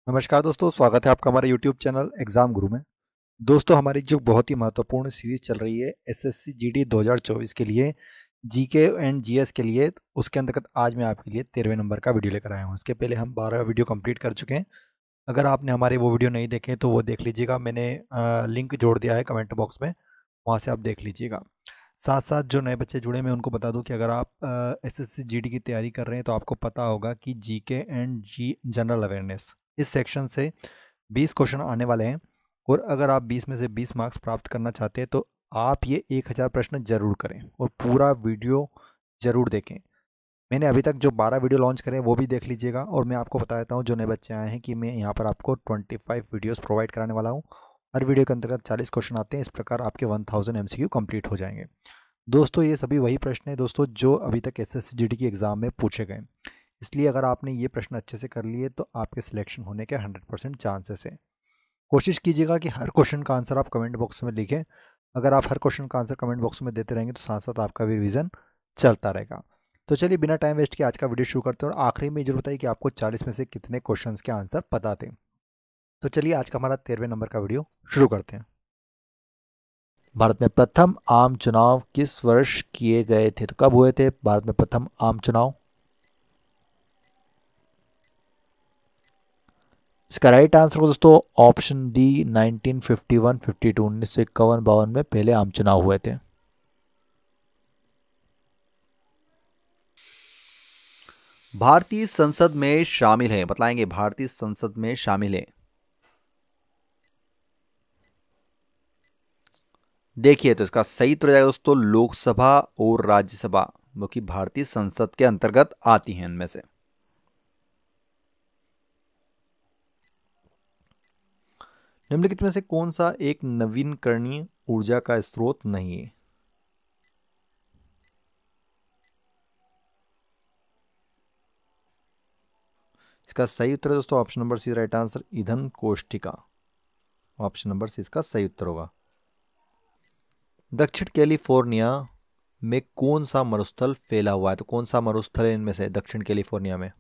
नमस्कार दोस्तों, स्वागत है आपका हमारे यूट्यूब चैनल एग्जाम गुरु में। दोस्तों, हमारी जो बहुत ही महत्वपूर्ण सीरीज चल रही है एसएससी जीडी 2024 के लिए, जीके एंड जीएस के लिए, उसके अंतर्गत आज मैं आपके लिए 13वें नंबर का वीडियो लेकर आया हूँ। इसके पहले हम 12 वीडियो कंप्लीट कर चुके हैं। अगर आपने हमारे वो वीडियो नहीं देखे तो वो देख लीजिएगा। मैंने लिंक जोड़ दिया है कमेंट बॉक्स में, वहाँ से आप देख लीजिएगा। साथ साथ जो नए बच्चे जुड़े, मैं उनको बता दूं कि अगर आप एसएससी जीडी की तैयारी कर रहे हैं तो आपको पता होगा कि GK and G general awareness इस सेक्शन से 20 क्वेश्चन आने वाले हैं। और अगर आप 20 में से 20 मार्क्स प्राप्त करना चाहते हैं तो आप ये 1000 प्रश्न जरूर करें और पूरा वीडियो जरूर देखें। मैंने अभी तक जो 12 वीडियो लॉन्च करे वो भी देख लीजिएगा। और मैं आपको बता देता हूँ, जो नए बच्चे आए हैं, कि मैं यहाँ पर आपको 25 वीडियोस प्रोवाइड कराने वाला हूँ। हर वीडियो के अंतर्गत 40 क्वेश्चन आते हैं। इस प्रकार आपके 1000 एमसीक्यू कंप्लीट हो जाएंगे। दोस्तों, ये सभी वही प्रश्न हैं दोस्तों जो अभी तक एसएससी जीडी की एग्ज़ाम में पूछे गए। इसलिए अगर आपने ये प्रश्न अच्छे से कर लिए तो आपके सिलेक्शन होने के 100% चांसेस हैं। कोशिश कीजिएगा कि हर क्वेश्चन का आंसर आप कमेंट बॉक्स में लिखें। अगर आप हर क्वेश्चन का आंसर कमेंट बॉक्स में देते रहेंगे तो साथ साथ आपका भी रिवीजन चलता रहेगा। तो चलिए बिना टाइम वेस्ट किए आज का वीडियो शुरू करते हैं। और आखिरी में जरूर बताइए कि आपको 40 में से कितने क्वेश्चन के आंसर पता थे। तो चलिए आज का हमारा 13वें नंबर का वीडियो शुरू करते हैं। भारत में प्रथम आम चुनाव किस वर्ष किए गए थे? तो कब हुए थे भारत में प्रथम आम चुनाव? इसका राइट आंसर को दोस्तों ऑप्शन डी 1951 52 1951-52 में पहले आम चुनाव हुए थे। भारतीय संसद में शामिल है, बताएंगे भारतीय संसद में शामिल है। देखिए, तो इसका सही उत्तर जाएगा दोस्तों लोकसभा और राज्यसभा, जो कि भारतीय संसद के अंतर्गत आती हैं। इनमें से निम्नलिखित में से कौन सा एक नवीनकरणीय ऊर्जा का स्रोत नहीं है? इसका सही उत्तर है दोस्तों option number C right answer, ईंधन कोष्ठिका। ऑप्शन नंबर सी इसका सही उत्तर होगा। दक्षिण कैलिफोर्निया में कौन सा मरुस्थल फैला हुआ है? तो कौन सा मरुस्थल है इनमें से दक्षिण कैलिफोर्निया में?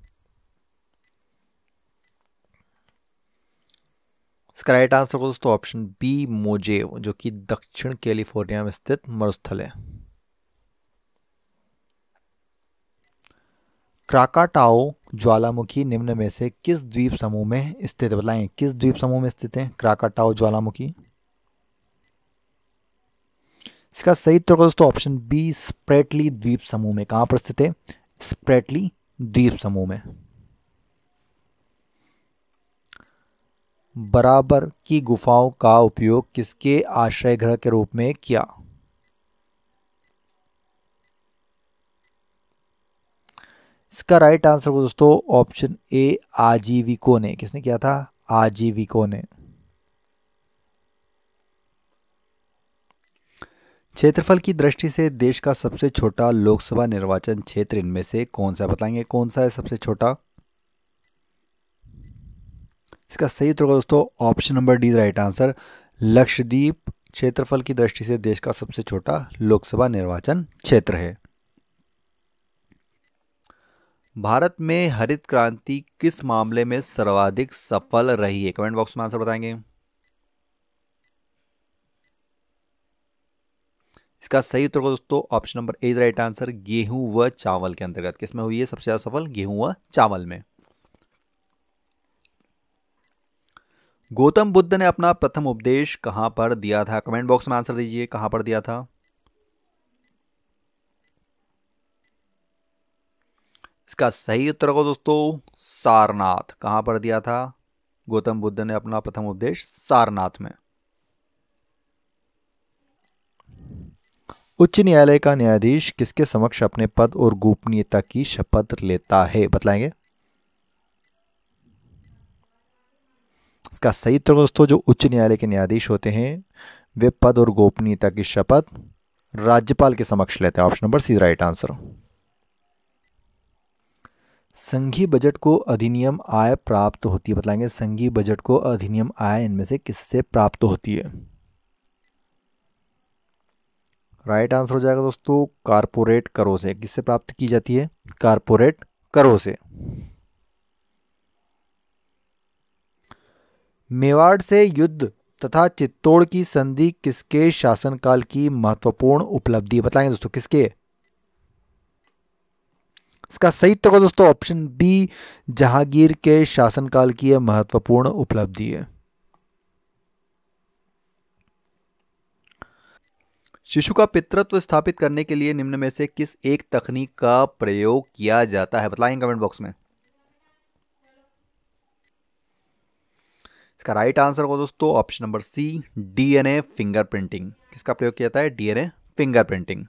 इसका राइट आंसर को दोस्तों ऑप्शन बी मोजेव, जो कि दक्षिण कैलिफोर्निया में स्थित मरुस्थल है। क्राकाटाओ ज्वालामुखी निम्न में से किस द्वीप समूह में स्थित है? बताएं किस द्वीप समूह में स्थित है क्राकाटाओ ज्वालामुखी? इसका सही उत्तर दोस्तों ऑप्शन बी स्प्रेटली द्वीप समूह में। कहां पर स्थित है? स्प्रेटली द्वीप समूह में। बराबर की गुफाओं का उपयोग किसके आश्रय गृह के रूप में किया? इसका राइट आंसर को दोस्तों ऑप्शन ए आजीविकों ने। किसने किया था? आजीविकों ने। क्षेत्रफल की दृष्टि से देश का सबसे छोटा लोकसभा निर्वाचन क्षेत्र इनमें से कौन सा? बताएंगे कौन सा है सबसे छोटा? इसका सही उत्तर होगा दोस्तों option number D right answer, Lakshadweep क्षेत्रफल की दृष्टि से देश का सबसे छोटा लोकसभा निर्वाचन क्षेत्र है। भारत में हरित क्रांति किस मामले में सर्वाधिक सफल रही है? कमेंट बॉक्स में आंसर बताएंगे। इसका सही उत्तर होगा दोस्तों option number A right answer, गेहूं व चावल के अंतर्गत। किसमें हुई है सबसे ज्यादा सफल? गेहूं व चावल में। गौतम बुद्ध ने अपना प्रथम उपदेश कहां पर दिया था? कमेंट बॉक्स में आंसर दीजिए, कहां पर दिया था? इसका सही उत्तर होगा दोस्तों सारनाथ। कहां पर दिया था गौतम बुद्ध ने अपना प्रथम उपदेश? सारनाथ में। उच्च न्यायालय का न्यायाधीश किसके समक्ष अपने पद और गोपनीयता की शपथ लेता है? बतलाएंगे। इसका सही उत्तर दोस्तों जो उच्च न्यायालय के न्यायाधीश होते हैं वे पद और गोपनीयता की शपथ राज्यपाल के समक्ष लेते हैं। Option number C right answer. संघीय बजट को अधिनियम आय प्राप्त होती है? बताएंगे संघीय बजट को अधिनियम आय इनमें से किससे प्राप्त होती है? राइट आंसर हो जाएगा दोस्तों कारपोरेट करों से। किससे प्राप्त की जाती है? कारपोरेट करों से। मेवाड़ से युद्ध तथा चित्तौड़ की संधि किसके शासनकाल की महत्वपूर्ण उपलब्धि बताएंगे दोस्तों, किसके? इसका सही उत्तर होगा दोस्तों ऑप्शन बी, जहांगीर के शासनकाल की यह महत्वपूर्ण उपलब्धि है। शिशु का पितृत्व स्थापित करने के लिए निम्न में से किस एक तकनीक का प्रयोग किया जाता है बताएंगे कमेंट बॉक्स में। इसका राइट आंसर होगा दोस्तों option number C, DNA fingerprinting. किसका प्रयोग किया जाता है? DNA fingerprinting.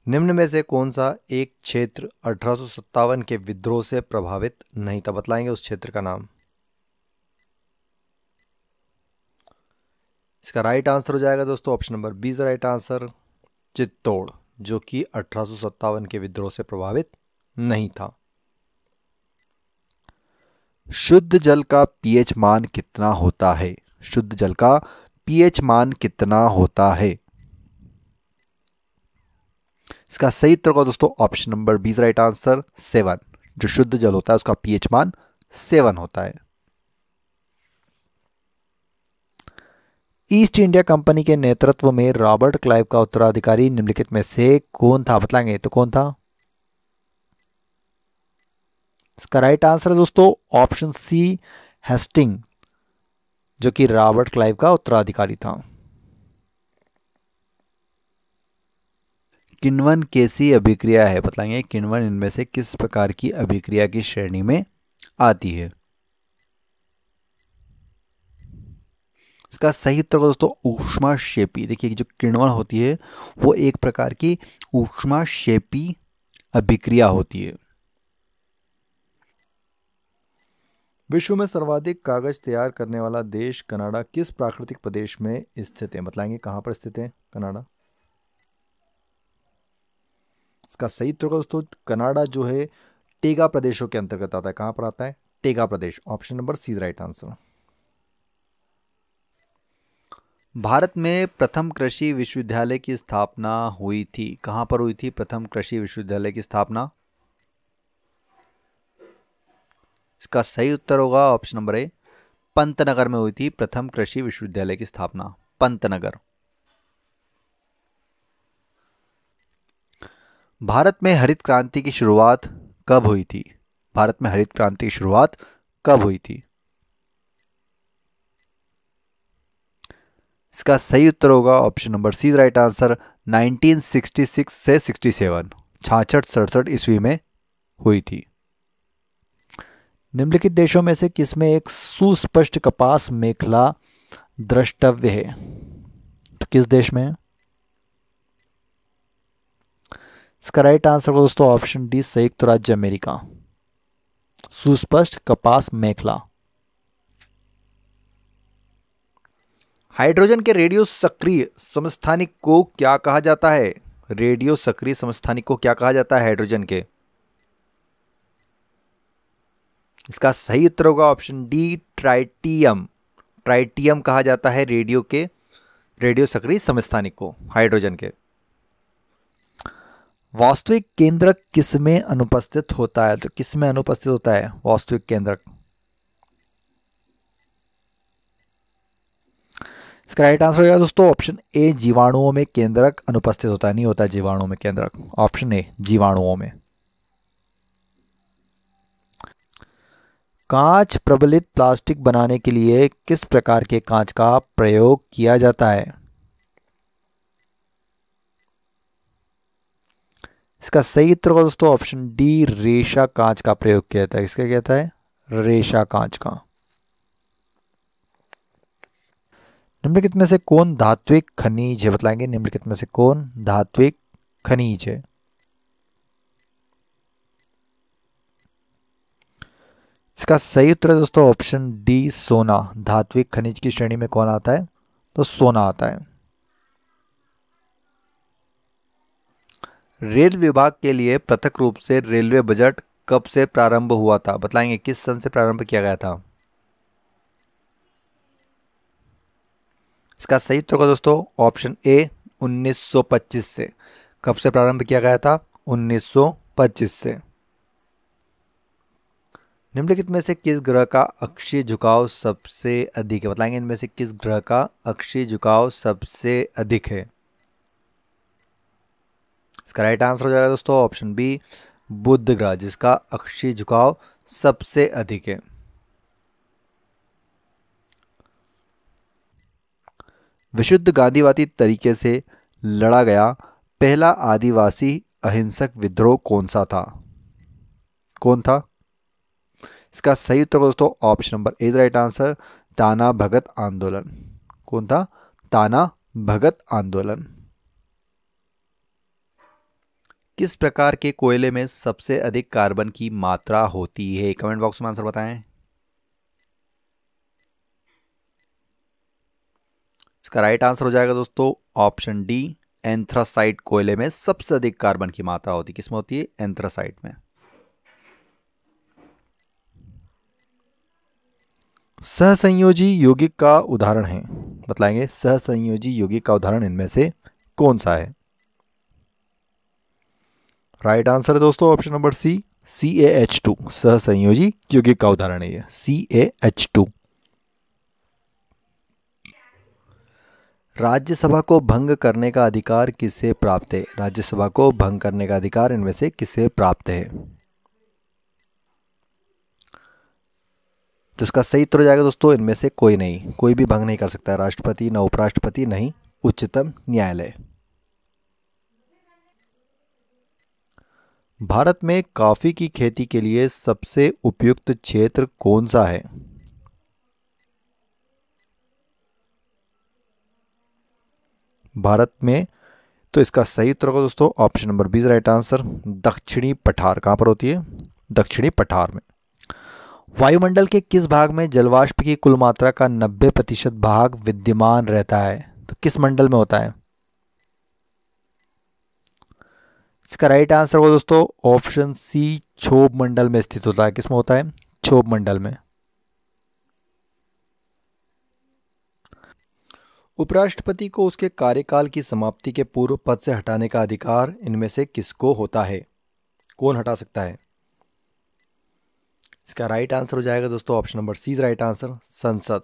निम्न में से कौन सा एक क्षेत्र 1857 के विद्रोह से प्रभावित नहीं था बतलाएंगे उस क्षेत्र का नाम। इसका राइट आंसर हो जाएगा दोस्तों option number B is right answer, Chittor, जो कि 1857 के विद्रोह से प्रभावित नहीं था। शुद्ध जल का पीएच मान कितना होता है? शुद्ध जल का पीएच मान कितना होता है? इसका सही उत्तर होगा दोस्तों option number B right answer, 7। जो शुद्ध जल होता है उसका पीएच मान 7 होता है। ईस्ट इंडिया कंपनी के नेतृत्व में रॉबर्ट क्लाइव का उत्तराधिकारी निम्नलिखित में से कौन था बताएंगे तो कौन था? इसका राइट आंसर है दोस्तों ऑप्शन सी, हेस्टिंग, जो कि रॉबर्ट क्लाइव का उत्तराधिकारी था। किण्वन कैसी अभिक्रिया है बताएंगे। किण्वन इनमें से किस प्रकार की अभिक्रिया की श्रेणी में आती है? इसका सही उत्तर दोस्तों ऊष्माक्षेपी। देखिए जो किण्वन होती है वो एक प्रकार की ऊष्माक्षेपी अभिक्रिया होती है। विश्व में सर्वाधिक कागज तैयार करने वाला देश कनाडा किस प्राकृतिक प्रदेश में स्थित है बताएंगे। कहां पर स्थित है कनाडा? इसका सही उत्तर दोस्तों कनाडा जो है टेगा प्रदेशों के अंतर्गत आता है। कहां पर आता है? टेगा प्रदेश। Option number C right answer. Bharat में प्रथम कृषि विश्वविद्यालय की स्थापना हुई थी। कहां पर हुई थी प्रथम कृषि विश्वविद्यालय की स्थापना? इसका सही उत्तर होगा ऑप्शन नंबर ए, पंतनगर में हुई थी प्रथम कृषि विश्वविद्यालय की स्थापना, पंतनगर। भारत में हरित क्रांति की शुरुआत कब हुई थी? भारत में हरित क्रांति की शुरुआत कब हुई थी? इसका सही उत्तर होगा option number C right answer, 1966 से 67, 66-67 ईस्वी में हुई थी। निम्नलिखित देशों में से किसमें एक सुस्पष्ट कपास मेखला द्रष्टव्य है? तो किस देश में है? इसका राइट आंसर हो दोस्तों ऑप्शन डी, संयुक्त राज्य अमेरिका। सुस्पष्ट कपास मेखला। हाइड्रोजन के रेडियो सक्रिय समस्थानिक को क्या कहा जाता है? रेडियो सक्रिय समस्थानिक को क्या कहा जाता है हाइड्रोजन के? इसका सही उत्तर होगा ऑप्शन डी, ट्राइटियम। ट्राइटियम कहा जाता है रेडियो सक्रिय समस्थानिक को हाइड्रोजन के। वास्तविक केंद्रक किसमें अनुपस्थित होता है? तो किसमें अनुपस्थित होता है वास्तविक केंद्रक? इसका राइट आंसर होगा दोस्तों ऑप्शन ए, जीवाणुओं में केंद्रक अनुपस्थित होता है। नहीं होता जीवाणुओं में केंद्रक। ऑप्शन ए, जीवाणुओं में। कांच प्रबलित प्लास्टिक बनाने के लिए किस प्रकार के कांच का प्रयोग किया जाता है? इसका सही उत्तर होगा दोस्तों ऑप्शन डी, रेशा कांच का प्रयोग किया जाता है। किसका किया जाता है? रेशा कांच का। निम्नलिखित में से कौन धात्विक खनिज है बताएंगे। निम्नलिखित में से कौन धात्विक खनिज है? इसका सही उत्तर है दोस्तों ऑप्शन डी, सोना। धात्विक खनिज की श्रेणी में कौन आता है? तो सोना आता है। रेल विभाग के लिए पृथक रूप से रेलवे बजट कब से प्रारंभ हुआ था बताएंगे। किस सन से प्रारंभ किया गया था? इसका सही उत्तर होगा दोस्तों ऑप्शन ए, 1925 से। कब से प्रारंभ किया गया था? 1925 से। निम्नलिखित में से किस ग्रह का अक्षीय झुकाव सबसे अधिक है? बताएंगे इनमें से किस ग्रह का अक्षीय झुकाव सबसे अधिक है। इसका राइट आंसर हो जाएगा दोस्तों ऑप्शन बी, बुध ग्रह, जिसका अक्षीय झुकाव सबसे अधिक है। विशुद्ध गांधीवादी तरीके से लड़ा गया पहला आदिवासी अहिंसक विद्रोह कौन सा था? कौन था? इसका सही उत्तर दोस्तों option number A right answer, ताना भगत आंदोलन। कौन था? ताना भगत आंदोलन। किस प्रकार के कोयले में सबसे अधिक कार्बन की मात्रा होती है? कमेंट बॉक्स में आंसर बताएं। इसका राइट आंसर हो जाएगा दोस्तों ऑप्शन डी, एंथ्रासाइट कोयले में सबसे अधिक कार्बन की मात्रा होती है। किसमें होती है? एंथ्रासाइट में। सहसंयोजी यौगिक का उदाहरण है, बतलाएंगे सहसंयोजी यौगिक का उदाहरण इनमें से कौन सा है? राइट आंसर है दोस्तों ऑप्शन नंबर सी, CaH2। सहसंयोजी यौगिक का उदाहरण है ये CaH2। राज्यसभा को भंग करने का अधिकार किसे प्राप्त है? राज्यसभा को भंग करने का अधिकार इनमें से किसे प्राप्त है? तो इसका सही उत्तर हो जाएगा दोस्तों इनमें से कोई नहीं, कोई भी भंग नहीं कर सकता है। राष्ट्रपति, न उपराष्ट्रपति, नहीं उच्चतम न्यायालय। भारत में कॉफी की खेती के लिए सबसे उपयुक्त क्षेत्र कौन सा है? भारत में, तो इसका सही उत्तर होगा दोस्तों option number B right answer, दक्षिणी पठार। कहां पर होती है? दक्षिणी पठार में। वायुमंडल के किस भाग में जलवाष्प की कुल मात्रा का 90% भाग विद्यमान रहता है? तो किस मंडल में होता है? इसका राइट आंसर होगा दोस्तों ऑप्शन सी, क्षोभ मंडल में स्थित होता है। किसमें होता है? क्षोभ मंडल में। उपराष्ट्रपति को उसके कार्यकाल की समाप्ति के पूर्व पद से हटाने का अधिकार इनमें से किसको होता है? कौन हटा सकता है? इसका राइट आंसर हो जाएगा दोस्तों option number C right answer, संसद।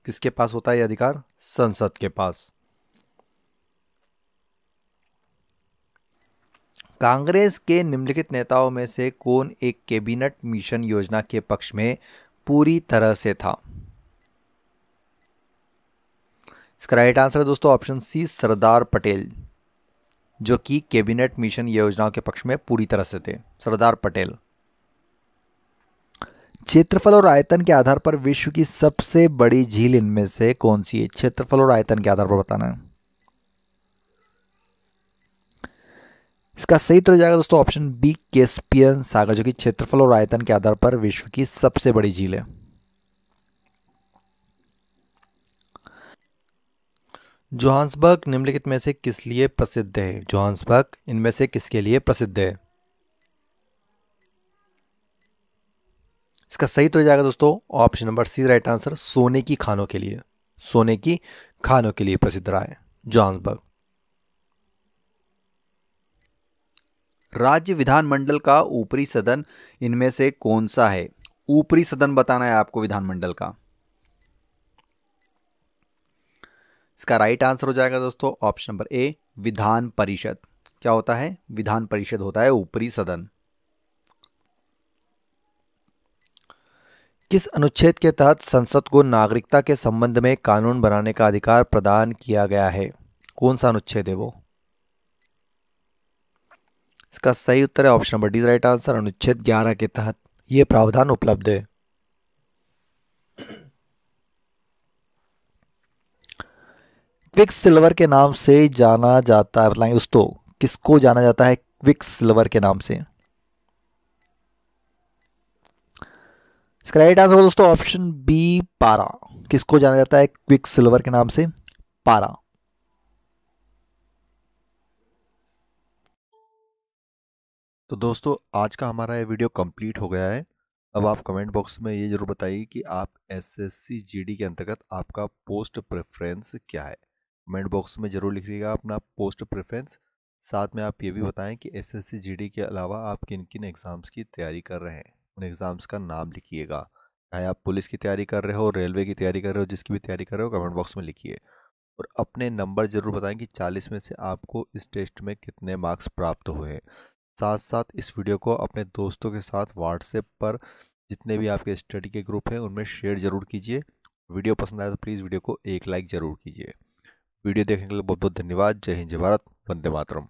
किसके पास होता है यह अधिकार? संसद के पास। कांग्रेस के निम्नलिखित नेताओं में से कौन एक कैबिनेट मिशन योजना के पक्ष में पूरी तरह से था? इसका राइट आंसर है दोस्तों ऑप्शन सी, सरदार पटेल, जो कि कैबिनेट मिशन योजनाओं के पक्ष में पूरी तरह से थे। सरदार पटेल। क्षेत्रफल और आयतन के आधार पर विश्व की सबसे बड़ी झील इनमें से कौन सी है? क्षेत्रफल और आयतन के आधार पर बताना है। इसका सही उत्तर हो जाएगा दोस्तों ऑप्शन बी, कैस्पियन सागर, जो कि क्षेत्रफल और आयतन के आधार पर विश्व की सबसे बड़ी झील है। जोहान्सबर्ग निम्नलिखित में से किस लिए प्रसिद्ध है? जोहान्सबर्ग इनमें से किसके लिए प्रसिद्ध है? इसका सही उत्तर हो जाएगा दोस्तों option number C right answer, सोने की खानों के लिए। सोने की खानों के लिए प्रसिद्ध रहा है जोहान्सबर्ग। राज्य विधानमंडल का ऊपरी सदन इनमें से कौन सा है? ऊपरी सदन बताना है आपको विधानमंडल का। इसका राइट आंसर हो जाएगा दोस्तों option number A, Vidhan Parishad. क्या होता है? विधान परिषद होता है ऊपरी सदन। किस अनुच्छेद के तहत संसद को नागरिकता के संबंध में कानून बनाने का अधिकार प्रदान किया गया है? कौन सा अनुच्छेद है वो? इसका सही उत्तर है option number D right answer, अनुच्छेद 11 के तहत यह प्रावधान उपलब्ध है। क्विक्स सिल्वर के नाम से जाना जाता है, बताएंगे दोस्तों किसको जाना जाता है क्विक्स सिल्वर के नाम से? इसका राइट आंसर दोस्तों ऑप्शन बी, पारा। किसको जाना जाता है क्विक्स सिल्वर के नाम से? पारा। तो दोस्तों आज का हमारा ये वीडियो कंप्लीट हो गया है। अब आप कमेंट बॉक्स में ये जरूर बताइए कि आप एसएससी जीडी के अंतर्गत आपका पोस्ट प्रेफरेंस क्या है। कमेंट बॉक्स में जरूर लिखिएगा अपना पोस्ट प्रेफरेंस। साथ में आप ये भी बताएं कि एसएससी जीडी के अलावा आप किन किन एग्ज़ाम्स की तैयारी कर रहे हैं। उन एग्ज़ाम्स का नाम लिखिएगा। चाहे आप पुलिस की तैयारी कर रहे हो, रेलवे की तैयारी कर रहे हो, जिसकी भी तैयारी कर रहे हो, कमेंट बॉक्स में लिखिए। और अपने नंबर ज़रूर बताएं कि 40 में से आपको इस टेस्ट में कितने मार्क्स प्राप्त हुए हैं। साथ साथ इस वीडियो को अपने दोस्तों के साथ व्हाट्सएप पर, जितने भी आपके स्टडी के ग्रुप हैं उनमें शेयर ज़रूर कीजिए। वीडियो पसंद आए तो प्लीज़ वीडियो को एक लाइक ज़रूर कीजिए। वीडियो देखने के लिए बहुत बहुत धन्यवाद। जय हिंद, जय भारत, वंदे मातरम।